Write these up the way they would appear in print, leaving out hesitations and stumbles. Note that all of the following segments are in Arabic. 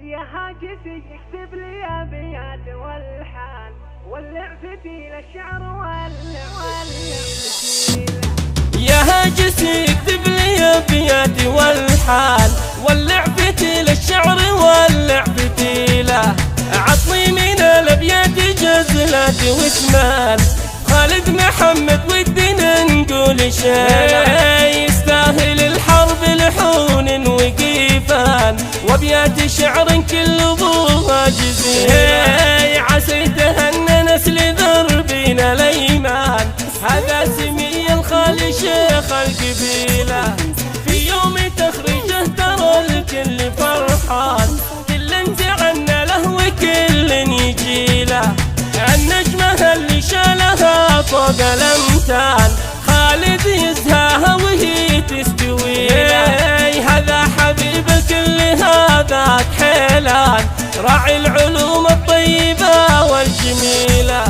يا هاجسي اكتب لي ابيات والحان، ولع فتيل الشعر يا هاجسي اكتب لي ابيات والحان، ولع فتيل الشعر ولع فتيله. عطني من الابيات جزلات واسمان، خالد محمد ودنا نقول شيء يستاهل الحرب لحون وقيفان، وابيات شعر كل ابوها جزيله. عسيته ان نسل دربنا الايمان، هذا سمي الخال شيخ القبيله. في يوم تخرجه ترى الكل فرحان، كل انزعنا له وكل يجيله. النجمه اللي شالها فوق الامتان، خالد يزهاها وهي تستوي له. هذا حبيب الكل هذاك حيلان، راعي العلوم الطيبة والجميلة.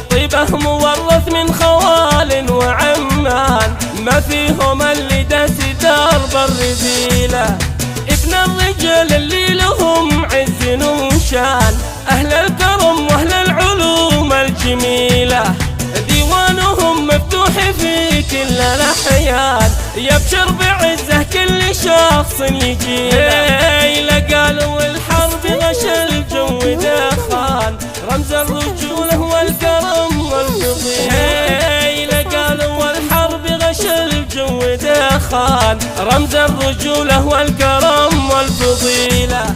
طيبه مورث من خوال وعمان، ما فيهم اللي داس درب الرذيلة. ابن الرجال اللي لهم عز وشان، أهل الكرم وأهل العلوم الجميلة. ديوانهم مفتوح في كل الأحيان، يبشر بعزه كل شخص يجيله. لقالوا الحرب غشا الجو دخان، رمز الرجولة والكرم والفضيلة. لقالوا الحرب غشا الجو دخان، رمز الرجولة والكرم والفضيلة.